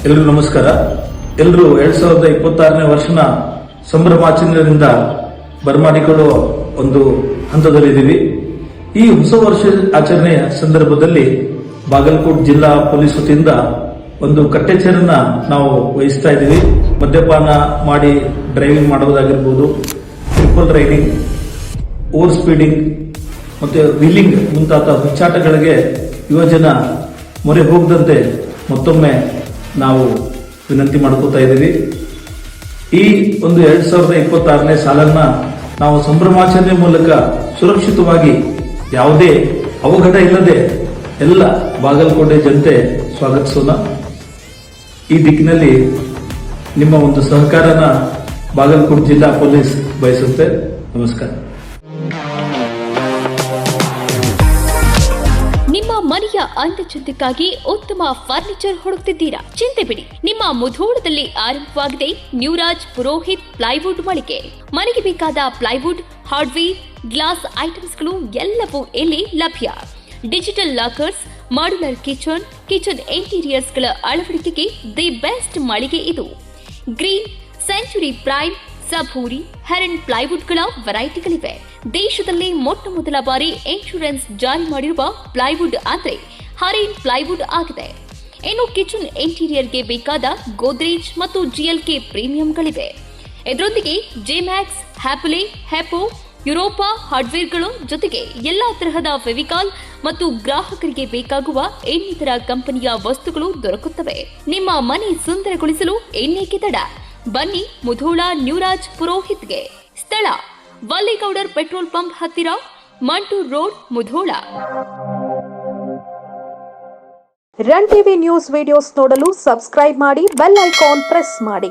ಎಲ್ರಿಗೂ ನಮಸ್ಕಾರ. ಎಲ್ಲರೂ 2026ನೇ ವರ್ಷನ ಸಂಭ್ರಮಾಚರಣೆಯಿಂದ ಬರಮಾಡಿಕೊಳ್ಳುವ ಒಂದು ಹಂತದಲ್ಲಿದ್ದೀವಿ. ಈ ಹೊಸ ವರ್ಷ ಆಚರಣೆಯ ಸಂದರ್ಭದಲ್ಲಿ ಬಾಗಲಕೋಟ್ ಜಿಲ್ಲಾ ಪೊಲೀಸ್ ವತಿಯಿಂದ ಒಂದು ಕಟ್ಟೆಚ್ಚರನ್ನ ನಾವು ವಹಿಸ್ತಾ ಇದ್ದೀವಿ. ಮದ್ಯಪಾನ ಮಾಡಿ ಡ್ರೈವಿಂಗ್ ಮಾಡುವುದಾಗಿರ್ಬೋದು, ಟ್ರಿಪಲ್ ರೈಡಿಂಗ್, ಓವರ್ ಸ್ಪೀಡಿಂಗ್ ಮತ್ತೆ ವೀಲಿಂಗ್ ಮುಂತಾದ ಹುಚ್ಚಾಟಗಳಿಗೆ ಯುವಜನ ಮೊರೆ ಹೋಗದಂತೆ ಮತ್ತೊಮ್ಮೆ ನಾವು ವಿನಂತಿ ಮಾಡ್ಕೋತಾ ಇದ್ದೀವಿ. ಈ ಒಂದು 2026ನೇ ಸಾಲನ್ನ ನಾವು ಸಂಭ್ರಮಾಚರಣೆ ಮೂಲಕ ಸುರಕ್ಷಿತವಾಗಿ ಯಾವುದೇ ಅವಘಡ ಇಲ್ಲದೆ ಎಲ್ಲ ಬಾಗಲಕೋಟೆ ಜನತೆ ಸ್ವಾಗತಿಸೋಣ. ಈ ದಿಕ್ಕಿನಲ್ಲಿ ನಿಮ್ಮ ಒಂದು ಸಹಕಾರನ ಬಾಗಲಕೋಟೆ ಜಿಲ್ಲಾ ಪೊಲೀಸ್ ಬಯಸುತ್ತೆ. ನಮಸ್ಕಾರ. ನಿಮ್ಮ ಮನೆಯ ಅಂದಚಂದಕ್ಕಾಗಿ ಉತ್ತಮ ಫರ್ನಿಚರ್ ಹುಡುಕ್ತಿದ್ದೀರಾ? ಚಿಂತೆ ಬಿಡಿ, ನಿಮ್ಮ ಮುಧೋಳದಲ್ಲಿ ಆರಂಭವಾಗಿದೆ ನ್ಯೂರಾಜ್ ಪುರೋಹಿತ್ ಪ್ಲೈವುಡ್ ಮಳಿಗೆ. ಮನೆಗೆ ಬೇಕಾದ ಪ್ಲೈವುಡ್, ಹಾರ್ಡ್ವೇರ್, ಗ್ಲಾಸ್ ಐಟಮ್ಸ್ಗಳು ಎಲ್ಲವೂ ಇಲ್ಲಿ ಲಭ್ಯ. ಡಿಜಿಟಲ್ ಲಾಕರ್ಸ್, ಮಾಡ್ಯುಲರ್ ಕಿಚನ್ ಇಂಟೀರಿಯರ್ಸ್ಗಳ ಅಳವಡಿಕೆಗೆ ದಿ ಬೆಸ್ಟ್ ಮಳಿಗೆ ಇದು. ಗ್ರೀನ್, ಸೆಂಚುರಿ ಪ್ರೈಮ್, ಸಬೂರಿ, ಹೆರನ್ ಪ್ಲೈವುಡ್ಗಳ ವೆರೈಟಿಗಳಿವೆ. ದೇಶದಲ್ಲಿ ಮೊಟ್ಟ ಮೊದಲ ಬಾರಿ ಇನ್ಶೂರೆನ್ಸ್ ಜಾರಿ ಮಾಡಿರುವ ಪ್ಲೈವುಡ್ ಅಂದ್ರೆ ಹರೇನ್ ಪ್ಲೈವುಡ್ ಆಗಿದೆ. ಇನ್ನು ಕಿಚನ್ ಇಂಟೀರಿಯರ್ಗೆ ಬೇಕಾದ ಗೋದ್ರೇಜ್ ಮತ್ತು ಜಿಎಲ್ಕೆ ಪ್ರೀಮಿಯಂಗಳಿವೆ. ಇದರೊಂದಿಗೆ ಜೆಮ್ಯಾಕ್ಸ್, ಹ್ಯಾಪುಲೆ, ಹೆಪೋ, ಯುರೋಪಾ ಹಾರ್ಡ್ವೇರ್ಗಳು ಜೊತೆಗೆ ಎಲ್ಲಾ ತರಹದ ಫೆವಿಕಾಲ್ ಮತ್ತು ಗ್ರಾಹಕರಿಗೆ ಬೇಕಾಗುವ ಇನ್ನಿತರ ಕಂಪನಿಯ ವಸ್ತುಗಳು ದೊರಕುತ್ತವೆ. ನಿಮ್ಮ ಮನೆ ಸುಂದರಗೊಳಿಸಲು ಇನ್ನೇಕೆ ತಡ? ಬನ್ನಿ ಮುಧೋಳ ನ್ಯೂರಾಜ್ ಪುರೋಹಿತ್ಗೆ. ಸ್ಥಳ ವಲ್ಲಿಗೌಡರ್ ಪೆಟ್ರೋಲ್ ಪಂಪ್ ಹತ್ತಿರ, Mantur road, Mudhol. Run TV news videos ನೋಡಲು ಸಬ್ಸ್ಕ್ರೈಬ್ ಮಾಡಿ, ಬೆಲ್ ಐಕಾನ್ ಪ್ರೆಸ್ ಮಾಡಿ.